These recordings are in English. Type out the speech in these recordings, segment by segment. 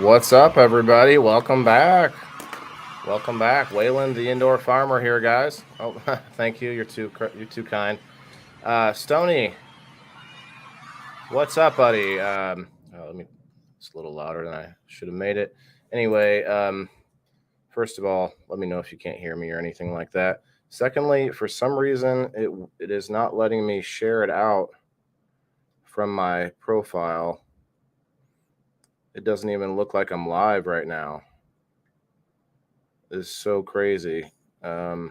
What's up, everybody? Welcome back. Welcome back, Waylon, the indoor farmer here, guys. Oh, thank you. You're too kind. Stony, what's up, buddy? It's a little louder than I should have made it. Anyway, first of all, let me know if you can't hear me or anything like that. Secondly, for some reason, it is not letting me share it out from my profile. It doesn't even look like I'm live right now. This is so crazy. I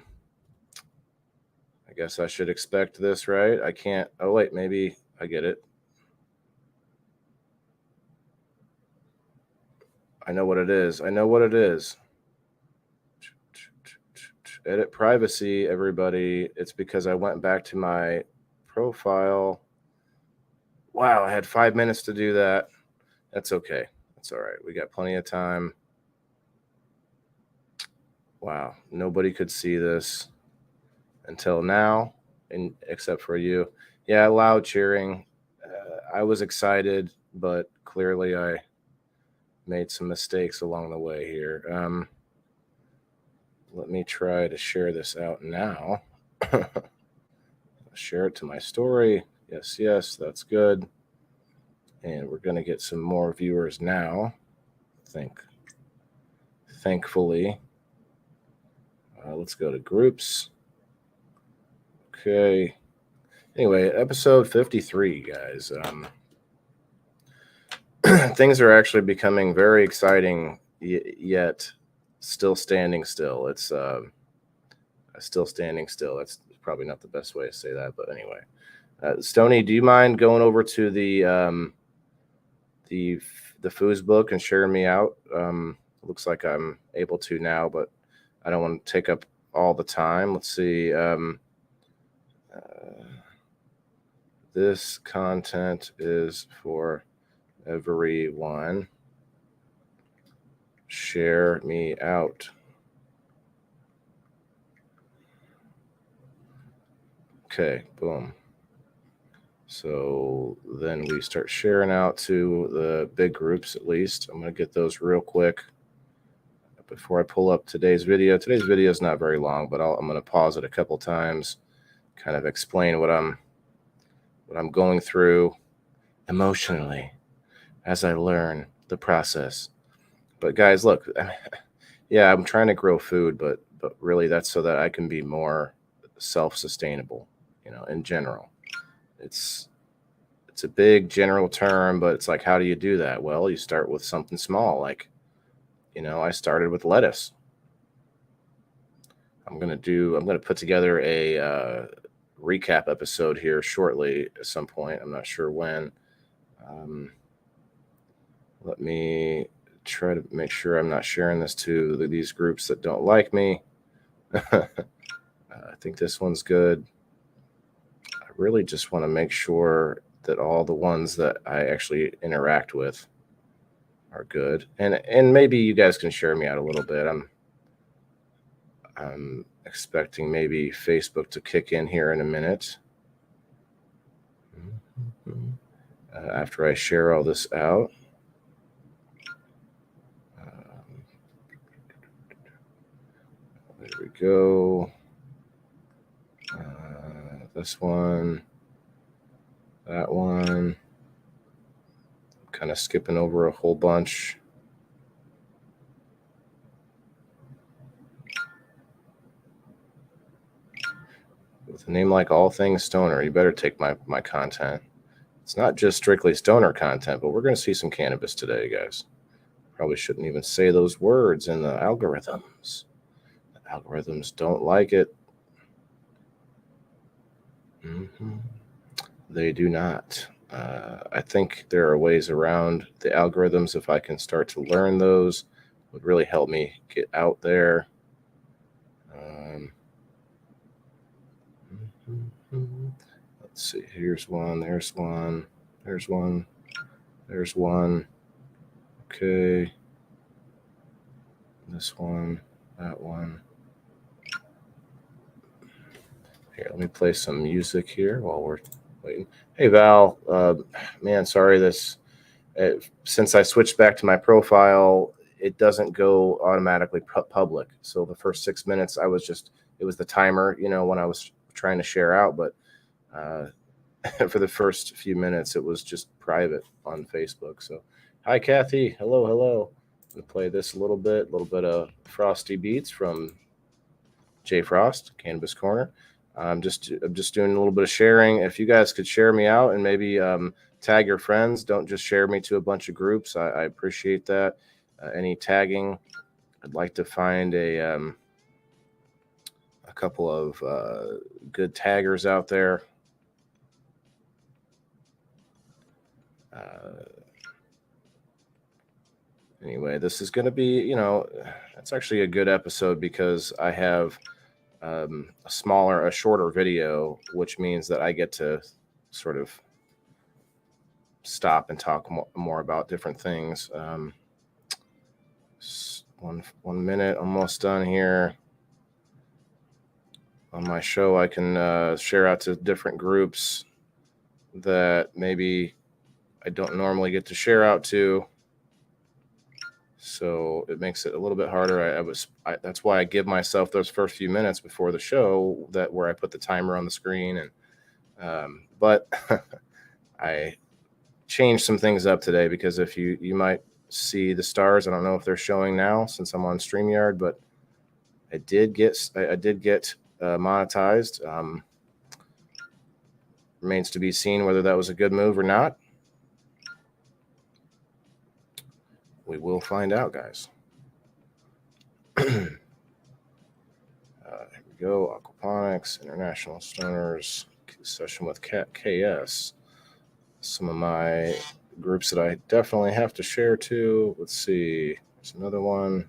guess I should expect this, right? I can't. Oh, wait, maybe I get it. I know what it is. Edit privacy, everybody. It's because I went back to my profile. Wow, I had 5 minutes to do that. That's okay. That's all right. We got plenty of time. Wow, nobody could see this until now, except for you. Yeah, loud cheering. I was excited, but clearly I made some mistakes along the way here. Let me try to share this out now. Share it to my story. Yes, that's good. And we're going to get some more viewers now. Thankfully. Let's go to groups. Okay. Anyway, episode 53, guys. Things are actually becoming very exciting, yet still standing still. It's still standing still. That's probably not the best way to say that, but anyway. Stony, do you mind going over to the foos book and sharing me out? Looks like I'm able to now, but I don't want to take up all the time. Let's see. This content is for everyone. Share me out. Okay, boom. So then we start sharing out to the big groups at least. I'm going to get those real quick before I pull up today's video. Today's video is not very long, but I'm going to pause it a couple times, kind of explain what I'm going through emotionally as I learn the process. But guys, look, yeah, I'm trying to grow food, but really that's so that I can be more self-sustainable, in general. It's a big general term, but it's like, how do you do that? Well, you start with something small. Like, I started with lettuce. I'm going to put together a recap episode here shortly at some point. I'm not sure when. Let me try to make sure I'm not sharing this to these groups that don't like me. I think this one's good. I really just want to make sure that all the ones that I actually interact with are good. And maybe you guys can share me out a little bit. I'm expecting maybe Facebook to kick in here in a minute. After I share all this out. There we go. This one. That one. Kind of skipping over a whole bunch. With a name like All Things Stoner, you better take my content. It's not just strictly stoner content, but we're going to see some cannabis today, guys. Probably shouldn't even say those words in the algorithms. The algorithms don't like it. Mm-hmm. They do not. I think there are ways around the algorithms. If I can start to learn those, would really help me get out there. Let's see. Here's one. There's one. There's one. There's one. Okay. This one. That one. Here, let me play some music here while we're waiting. Hey, Val. Man, sorry this since I switched back to my profile, it doesn't go automatically public. So the first 6 minutes, it was the timer, when I was trying to share out. But for the first few minutes, it was just private on Facebook. So, hi, Kathy. Hello, hello. I'm going to play this a little bit of Frosty Beats from J Frost, Cannabis Corner. I'm just doing a little bit of sharing. If you guys could share me out and maybe tag your friends, don't just share me to a bunch of groups. I appreciate that. Any tagging, I'd like to find a couple of good taggers out there. Anyway, this is going to be, it's actually a good episode because I have a shorter video, which means that I get to sort of stop and talk more about different things. 1 minute, almost done here. On my show, I can share out to different groups that maybe I don't normally get to share out to. So it makes it a little bit harder. That's why I give myself those first few minutes before the show where I put the timer on the screen. And but I changed some things up today because if you might see the stars, I don't know if they're showing now since I'm on StreamYard, but I did get monetized. Remains to be seen whether that was a good move or not. We will find out, guys. Here we go. Aquaponics, International Stoners, session with KS. Some of my groups that I definitely have to share to. Let's see. There's another one.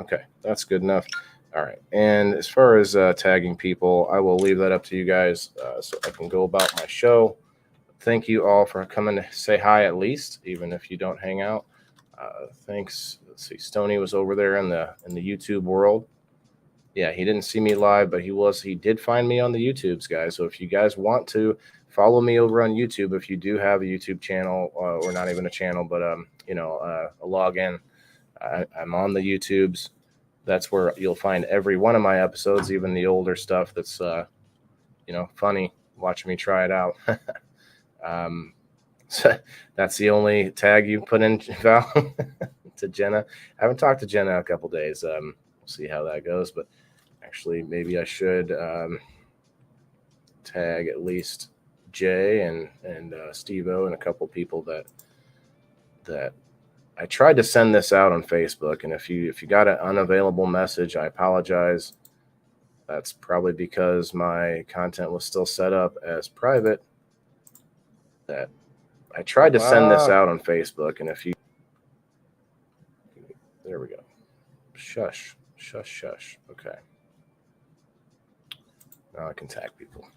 Okay, that's good enough. All right. And as far as tagging people, I will leave that up to you guys so I can go about my show. Thank you all for coming to say hi at least, even if you don't hang out. Thanks. Let's see. Stoney was over there in the YouTube world. Yeah, he didn't see me live, but he did find me on the YouTubes, guys. So if you guys want to follow me over on YouTube, if you do have a YouTube channel or not even a channel, but a login, I'm on the YouTubes. That's where you'll find every one of my episodes, even the older stuff that's funny. Watching me try it out. So that's the only tag you put in, Val, to Jenna. I haven't talked to Jenna in a couple days. We'll see how that goes. But actually, maybe I should tag at least Jay and Steve-O and a couple people that I tried to send this out on Facebook. And if you got an unavailable message, I apologize. That's probably because my content was still set up as private. That I tried to send this out on Facebook, and there we go. Shush. Okay. Now I can tag people.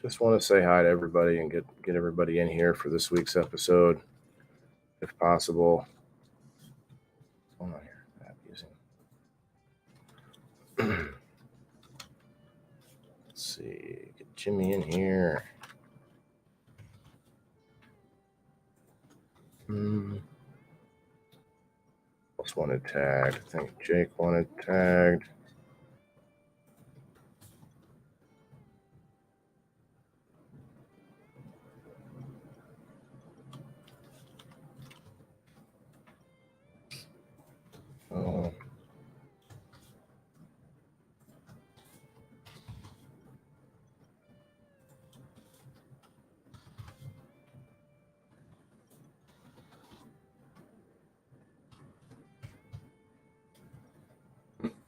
Just want to say hi to everybody and get everybody in here for this week's episode, if possible. What's going on here? App using. Let's see. Get Jimmy in here. Else wanted tagged. I think Jake wanted tagged. Oh.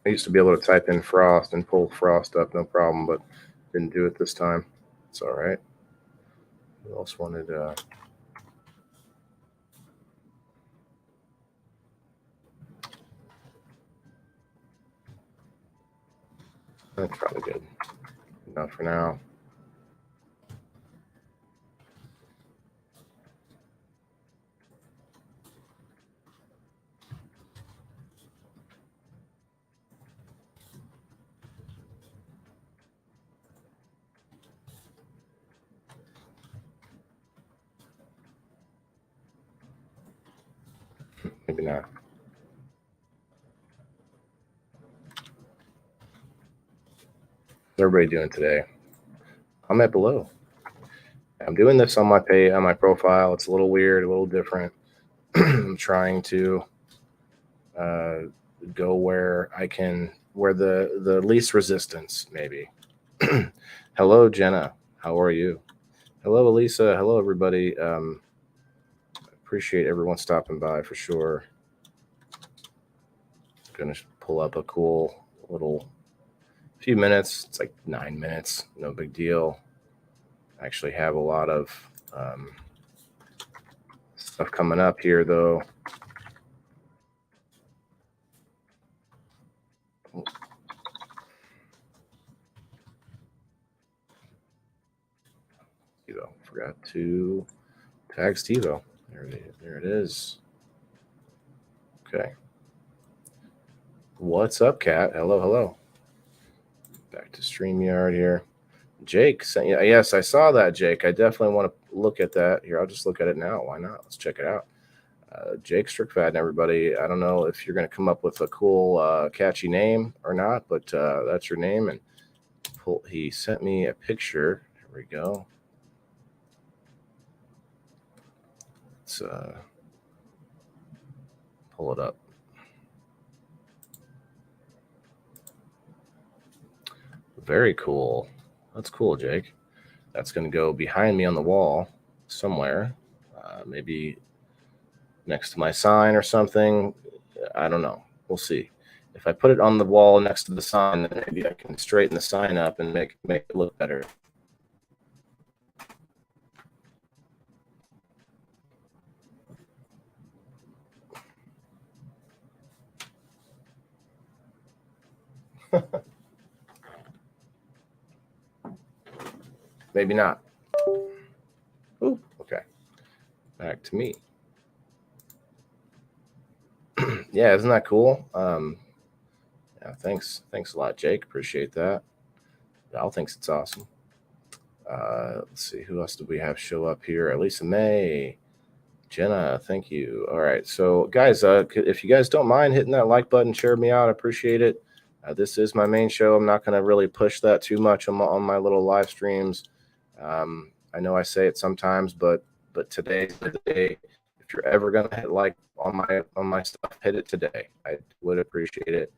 I used to be able to type in Frost and pull Frost up, no problem, but didn't do it this time. It's all right. Who else wanted? That's probably good. Enough for now. Maybe not. What's everybody doing today? Comment below. I'm doing this on my page, on my profile. It's a little weird, a little different. I'm trying to go where I can, where the least resistance, maybe. Hello, Jenna. How are you? Hello, Elisa. Hello, everybody. Appreciate everyone stopping by for sure. Gonna pull up a cool little few minutes. It's like 9 minutes. No big deal. I actually have a lot of stuff coming up here, though. Stevo. Forgot to tag Stevo. There it is. Okay. What's up, Kat? Hello, hello. Back to StreamYard here. Jake sent you. Yes, I saw that, Jake. I definitely want to look at that. Here, I'll just look at it now. Why not? Let's check it out. Jake Strickfadden, everybody. I don't know if you're going to come up with a cool, catchy name or not, but that's your name. And he sent me a picture. Here we go. Let's pull it up. Very cool. That's cool, Jake. That's going to go behind me on the wall somewhere. Maybe next to my sign or something. I don't know. We'll see. If I put it on the wall next to the sign, then maybe I can straighten the sign up and make it look better. Maybe not. Ooh, okay. Back to me. Yeah, isn't that cool? Yeah, thanks a lot, Jake. Appreciate that. Val thinks it's awesome. Let's see, who else do we have show up here? Elisa May, Jenna, thank you. All right, so guys, if you guys don't mind hitting that like button, share me out. I appreciate it. This is my main show. I'm not going to really push that too much on my little live streams. I know I say it sometimes, but today's the day. If you're ever going to hit like on my stuff, hit it today. I would appreciate it.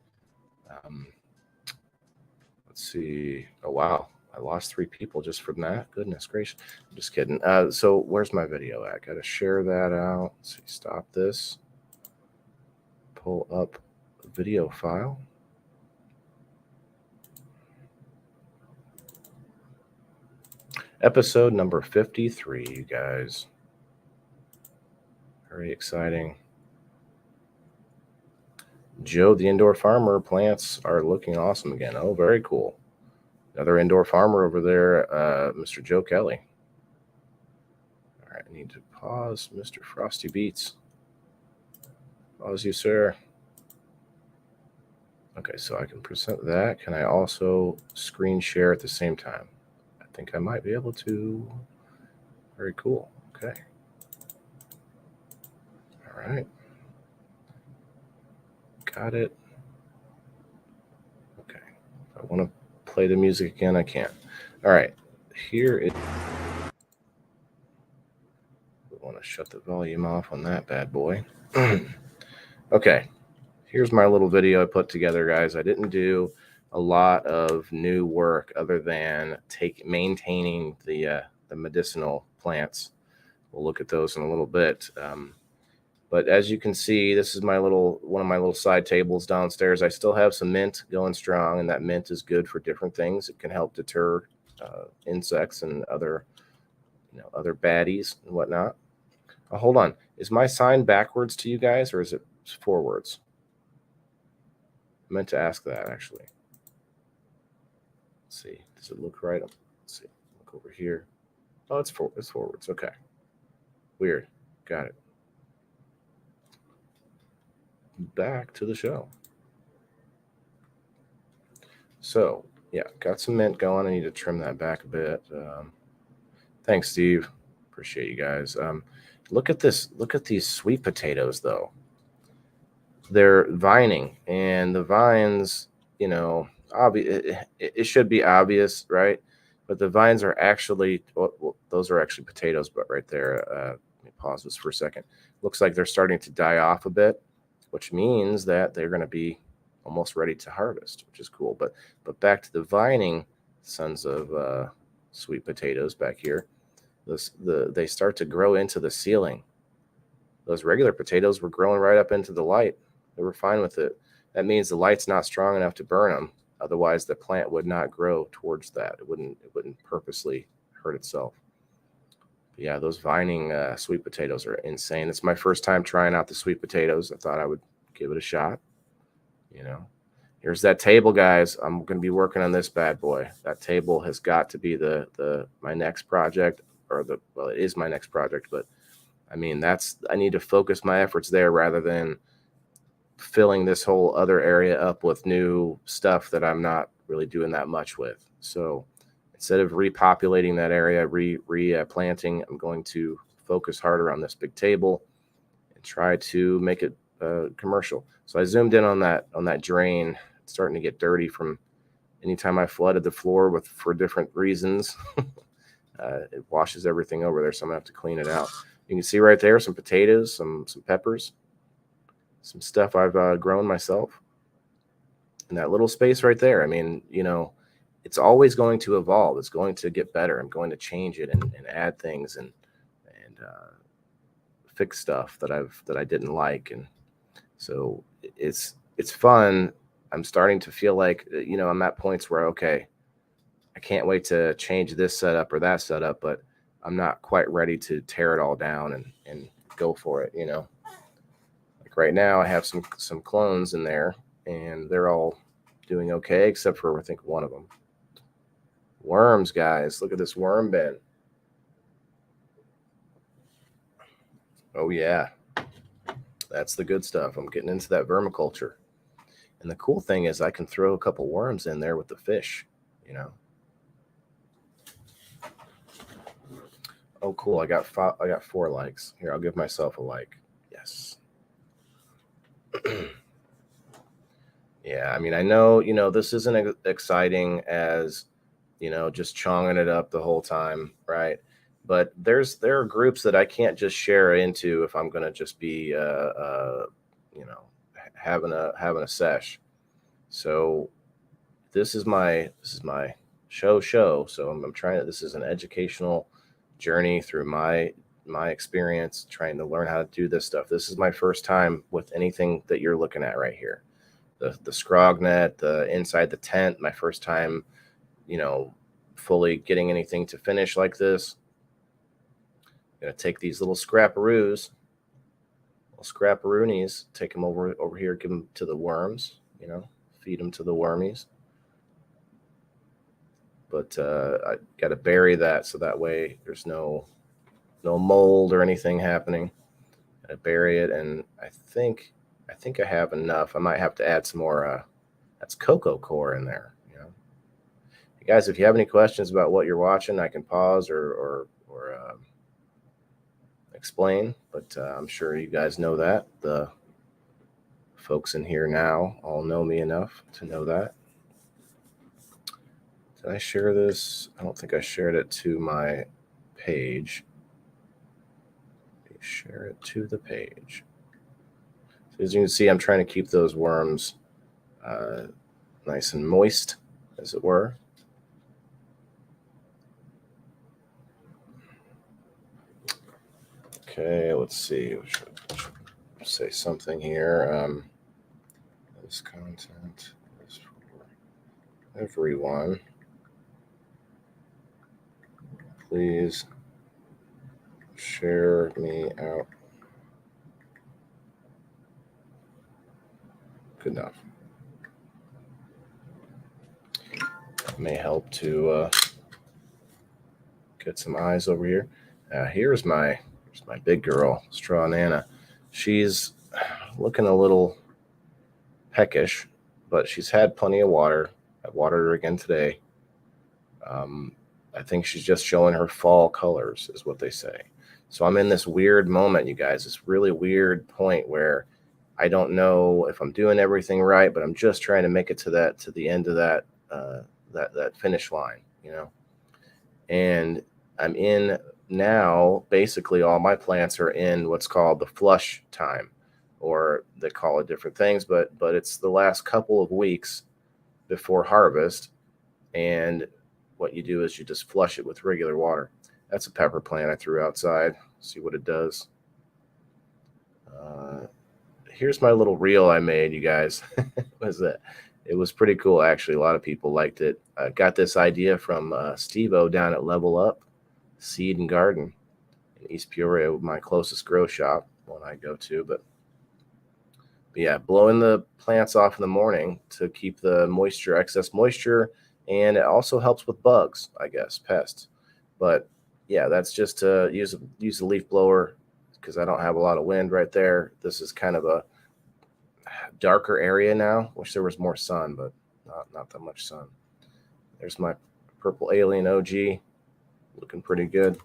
Let's see. Oh wow, I lost 3 people just from that. Goodness gracious. I'm just kidding. So where's my video at? Got to share that out. Let's see. Stop this. Pull up a video file. Episode number 53, you guys. Very exciting. Joe, the indoor farmer, plants are looking awesome again. Oh, very cool. Another indoor farmer over there, Mr. Joe Kelly. All right, I need to pause Mr. Frosty Beats. Pause you, sir. Okay, so I can present that. Can I also screen share at the same time? I think I might be able to. Very cool. Okay. All right. Got it. Okay. If I want to play the music again, I can. All right. Here is. We want to shut the volume off on that bad boy. Okay. Here's my little video I put together, guys. I didn't do a lot of new work other than maintaining the medicinal plants. We'll look at those in a little bit. But as you can see, this is one of my little side tables downstairs. I still have some mint going strong, and that mint is good for different things. It can help deter insects and other baddies and whatnot. Hold on. Is my sign backwards to you guys, or is it forwards? I meant to ask that, actually. Let's see. Does it look right? Let's see. Look over here. Oh, it's forwards. Okay. Weird. Got it. Back to the show. So, yeah, got some mint going. I need to trim that back a bit. Thanks, Steve. Appreciate you guys. Look at this. Look at these sweet potatoes, though. they're vining, and the vines, you know, it should be obvious, right? But the vines are actually, well, those are actually potatoes, but right there, let me pause this for a second. Looks like they're starting to die off a bit, which means that they're going to be almost ready to harvest, which is cool. But back to the vining sons of sweet potatoes back here. They start to grow into the ceiling. Those regular potatoes were growing right up into the light. They were fine with it. That means the light's not strong enough to burn them. Otherwise, the plant would not grow towards that. It wouldn't purposely hurt itself. But yeah, those vining sweet potatoes are insane. It's my first time trying out the sweet potatoes. I thought I would give it a shot. You know, here's that table, guys. I'm going to be working on this bad boy. That table has got to be my next project, well, it is my next project, but I mean, I need to focus my efforts there rather than filling this whole other area up with new stuff that I'm not really doing that much with. So instead of repopulating that area, replanting, I'm going to focus harder on this big table and try to make it commercial. So I zoomed in on that drain. It's starting to get dirty from anytime I flooded the floor for different reasons. It washes everything over there, so I'm gonna have to clean it out. You can see right there some potatoes, some peppers, some stuff I've grown myself. In that little space right there, I mean, it's always going to evolve. It's going to get better. I'm going to change it and add things and fix stuff that I didn't like, and so it's fun. I'm starting to feel like I'm at points where okay, I can't wait to change this setup or that setup, but I'm not quite ready to tear it all down and go for it. Like right now, I have some clones in there, and they're all doing okay, except for I think one of them. Worms, guys, look at this worm bin. Oh yeah, that's the good stuff. I'm getting into that vermiculture, and the cool thing is I can throw a couple worms in there with the fish. Oh, cool! I got 4 likes. Here, I'll give myself a like. Yes. Yeah, I mean, I know, this isn't exciting as, just chonging it up the whole time, right? But there are groups that I can't just share into if I'm going to just be, you know, having a sesh. So this is my show. So I'm trying to. This is an educational journey through my experience trying to learn how to do this stuff. This is my first time with anything that you're looking at right here. The scrog net, the inside the tent, my first time, fully getting anything to finish like this. I'm gonna take these little scrapperoonies, take them over here, give them to the worms, feed them to the wormies. But I got to bury that so that way there's no mold or anything happening. I bury it, and I think I have enough. I might have to add some more. That's cocoa core in there. You guys, if you have any questions about what you're watching, I can pause or explain. But I'm sure you guys know that. The folks in here now all know me enough to know that. Did I share this? I don't think I shared it to my page. Share it to the page. So as you can see, I'm trying to keep those worms nice and moist, as it were. Okay, let's see. We should say something here. This content is for everyone. Please share me out. Good enough. That may help to get some eyes over here. Here's my big girl, Straw Nana. She's looking a little peckish, but she's had plenty of water. I watered her again today. I think she's just showing her fall colors, is what they say. So I'm in this weird moment, you guys, this really weird point where I don't know if I'm doing everything right, but I'm just trying to make it to the end of that that finish line, you know. And I'm in now. Basically, all my plants are in what's called the flush time, or they call it different things, but it's the last couple of weeks before harvest. And what you do is you just flush it with regular water. That's a pepper plant I threw outside. See what it does. Here's my little reel I made, you guys. What is that? It was pretty cool, actually. A lot of people liked it. I got this idea from Steve-O down at Level Up Seed and Garden in East Peoria, my closest grow shop, one I go to. But yeah, blowing the plants off in the morning to keep the moisture, excess moisture, and it also helps with bugs, I guess, pests. But yeah, that's just to use a leaf blower because I don't have a lot of wind right there. This is kind of a darker area now. Wish there was more sun, but not that much sun. There's my purple alien OG, looking pretty good.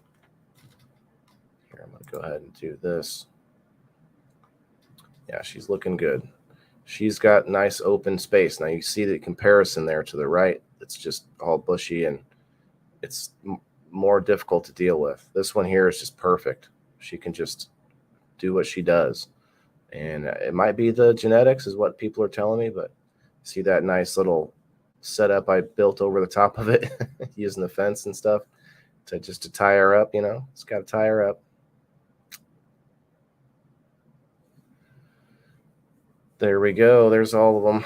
Here, I'm gonna go ahead and do this. Yeah, she's looking good. She's got nice open space. Now you see the comparison there to the right. It's just all bushy and it's more difficult to deal with. This one here is just perfect. She can just do what she does. And it might be the genetics is what people are telling me, but see that nice little setup I built over the top of it using the fence and stuff to tie her up, you know. It's got to tie her up. There we go. There's all of them.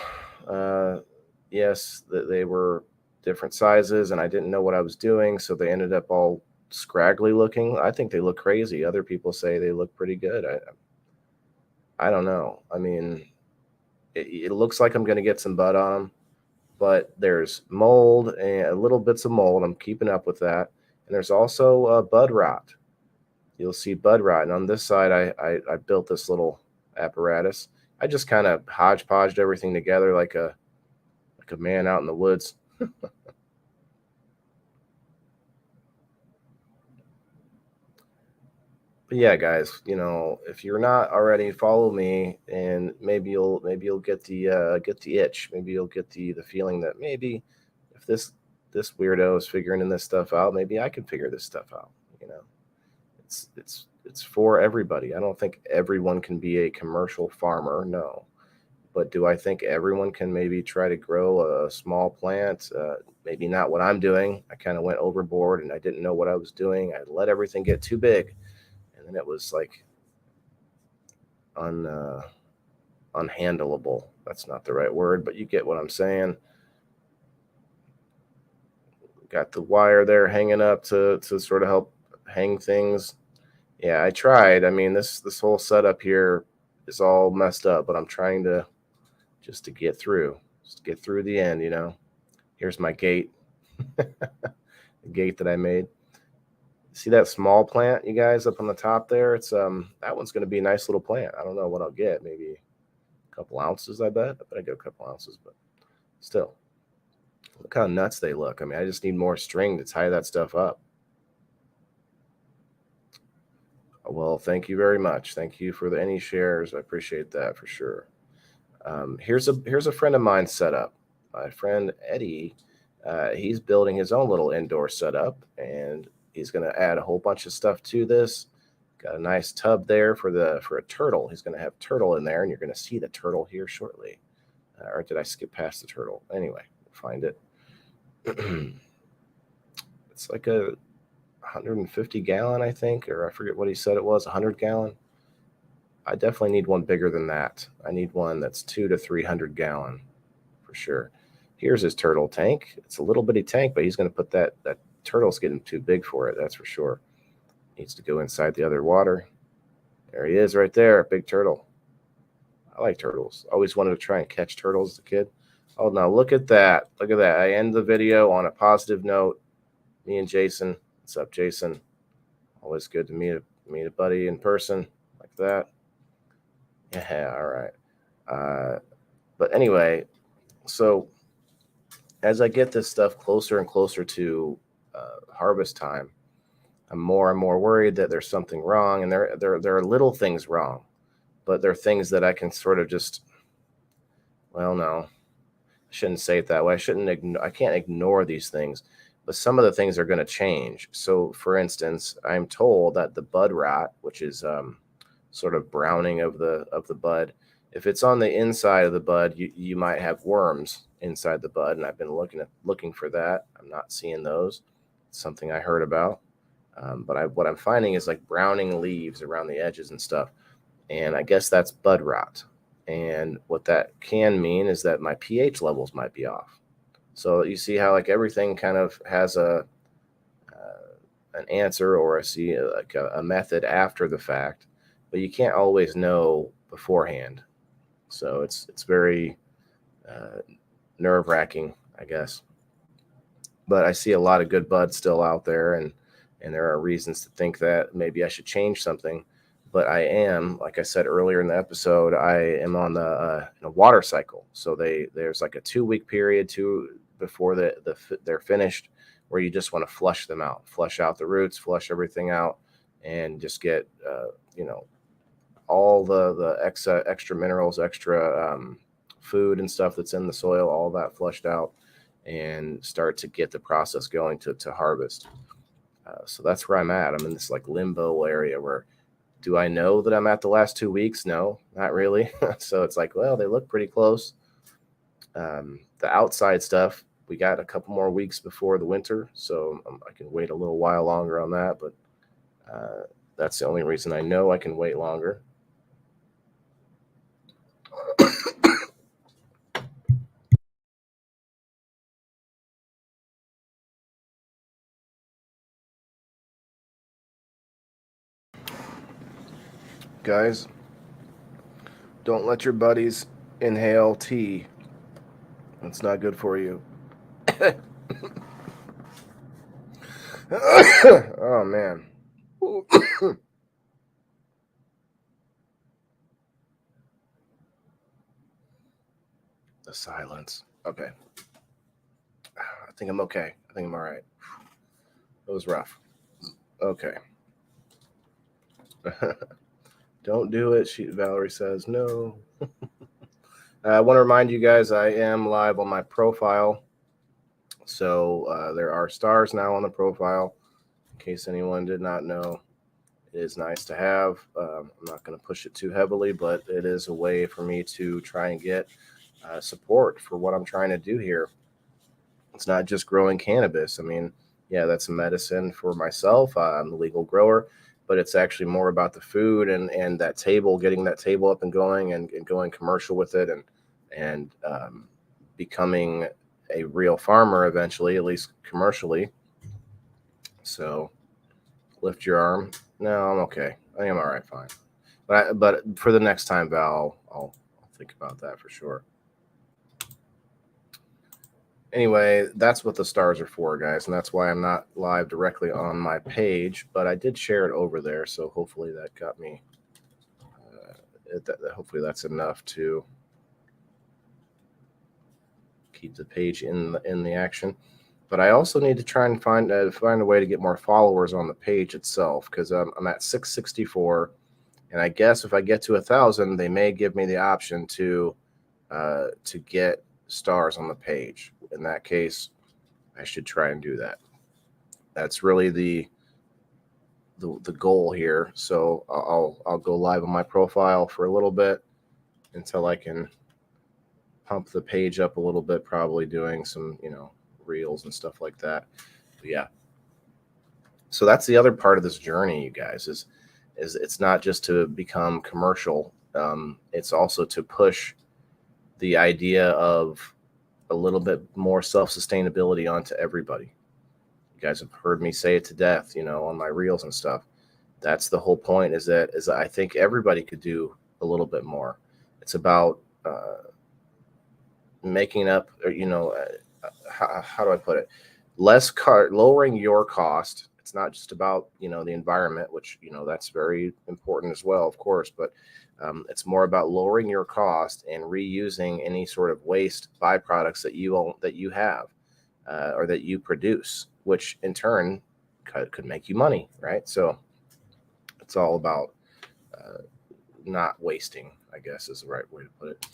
Yes, they were different sizes, and I didn't know what I was doing, so they ended up all scraggly looking. I think they look crazy. Other people say they look pretty good. I don't know. I mean, it looks like I'm going to get some bud on them, but there's mold and little bits of mold. I'm keeping up with that. And there's also bud rot. You'll see bud rot. And on this side, I built this little apparatus. I just kind of hodgepodged everything together like a man out in the woods. But yeah, guys, you know, if you're not already, follow me, and maybe you'll get the itch. Maybe you'll get the feeling that maybe if this weirdo is figuring this stuff out, maybe I can figure this stuff out. You know, it's for everybody. I don't think everyone can be a commercial farmer, no. But do I think everyone can maybe try to grow a small plant? Maybe not what I'm doing. I kind of went overboard and I didn't know what I was doing. I let everything get too big. And it was like unhandleable. That's not the right word, but you get what I'm saying. Got the wire there hanging up to sort of help hang things. Yeah, I tried. I mean, this whole setup here is all messed up, but I'm trying to get through, the end, you know. Here's my gate, the gate that I made. See that small plant, you guys, up on the top there? It's that one's going to be a nice little plant. I don't know what I'll get. Maybe a couple ounces, I bet. I bet I get a couple ounces, but still. Look how nuts they look. I mean, I just need more string to tie that stuff up. Well, thank you very much. Thank you for any shares. I appreciate that for sure. Here's a friend of mine setup. My friend Eddie, he's building his own little indoor setup, and he's going to add a whole bunch of stuff to this. Got a nice tub there for a turtle. He's going to have turtle in there, and you're going to see the turtle here shortly. Or did I skip past the turtle? Anyway, we'll find it. It's like a 150 gallon, I think, or I forget what he said it was, 100 gallon. I definitely need one bigger than that. I need one that's 200 to 300 gallon for sure. Here's his turtle tank. It's a little bitty tank, but he's going to put that turtle's getting too big for it. That's for sure. Needs to go inside the other water. There he is right there. Big turtle. I like turtles. Always wanted to try and catch turtles as a kid. Oh, now look at that. Look at that. I end the video on a positive note. Me and Jason. What's up, Jason? Always good to meet a buddy in person like that. Yeah, all right. But anyway, so as I get this stuff closer and closer to harvest time, I'm more and more worried that there's something wrong, and there are little things wrong, but they're things that I can sort of just, well, no, I shouldn't say it that way. I can't ignore these things, but some of the things are going to change. So for instance, I'm told that the bud rot, which is sort of browning of the bud, if it's on the inside of the bud, you might have worms inside the bud, and I've been looking for that. I'm not seeing those. It's something I heard about. But what I'm finding is like browning leaves around the edges and stuff. And I guess that's bud rot. And what that can mean is that my pH levels might be off. So you see how like everything kind of has an answer, or a method after the fact, but you can't always know beforehand. So it's very nerve-wracking, I guess. But I see a lot of good buds still out there, and there are reasons to think that maybe I should change something. But I am, like I said earlier in the episode, I am on the water cycle. So there's like a 2-week period before they're finished, where you just want to flush them out, flush out the roots, flush everything out, and just get all the extra minerals, extra food and stuff that's in the soil, all that flushed out, and start to get the process going to harvest. So that's where I'm at. I'm in this like limbo area where, do I know that I'm at the last 2 weeks? No, not really. So it's like, well, they look pretty close. The outside stuff, we got a couple more weeks before the winter, so I can wait a little while longer on that. But that's the only reason I know I can wait longer. Guys, don't let your buddies inhale tea. It's not good for you. Oh, man. The silence. Okay. I think I'm okay. I think I'm all right. It was rough. Okay. Don't do it, Valerie says. No. I want to remind you guys, I am live on my profile. So there are stars now on the profile, in case anyone did not know. It is nice to have. I'm not going to push it too heavily, but it is a way for me to try and get support for what I'm trying to do here. It's not just growing cannabis. I mean, yeah, that's a medicine for myself. I'm the legal grower, but it's actually more about the food and that table, getting that table up and going, and going commercial with it, and becoming a real farmer eventually, at least commercially. So lift your arm. No, I'm okay. I think I'm all right, fine. But for the next time, Val, I'll think about that for sure. Anyway, that's what the stars are for, guys, and that's why I'm not live directly on my page, but I did share it over there, so hopefully that got me. Hopefully that's enough to keep the page in the action. But I also need to try and find a way to get more followers on the page itself, because I'm at 664, and I guess if I get to 1,000, they may give me the option to get stars on the page. In that case, I should try and do that. That's really the goal here. So I'll go live on my profile for a little bit until I can pump the page up a little bit, probably doing some reels and stuff like that. But yeah. So that's the other part of this journey, you guys, is it's not just to become commercial. It's also to push the idea of a little bit more self-sustainability onto everybody. You guys have heard me say it to death, on my reels and stuff. That's the whole point, is that I think everybody could do a little bit more. It's about making up, or, how do I put it? Lowering your cost. It's not just about, the environment, which, that's very important as well, of course, but it's more about lowering your cost and reusing any sort of waste byproducts that you have or that you produce, which in turn could make you money, right? So it's all about not wasting, I guess is the right way to put it.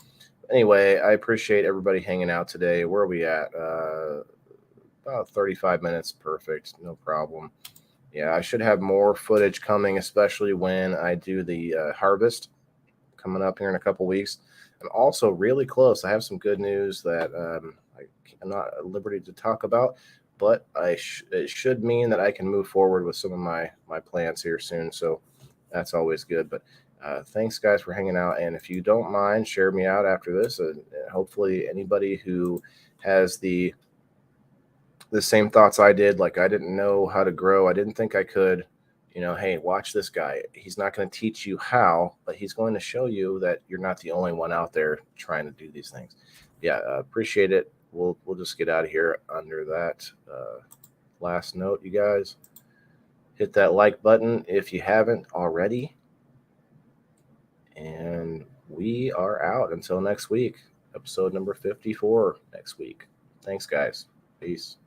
Anyway, I appreciate everybody hanging out today. Where are we at? About 35 minutes. Perfect. No problem. Yeah, I should have more footage coming, especially when I do the harvest coming up here in a couple weeks. I'm also really close. I have some good news that I'm not at liberty to talk about, but it should mean that I can move forward with some of my plans here soon. So that's always good. But thanks, guys, for hanging out. And if you don't mind, share me out after this. Hopefully, anybody who has the same thoughts I did, like I didn't know how to grow. I didn't think I could. Hey, watch this guy. He's not going to teach you how, but he's going to show you that you're not the only one out there trying to do these things. Yeah, appreciate it. We'll just get out of here under that last note, you guys. Hit that like button if you haven't already. And we are out until next week. Episode number 54 next week. Thanks, guys. Peace.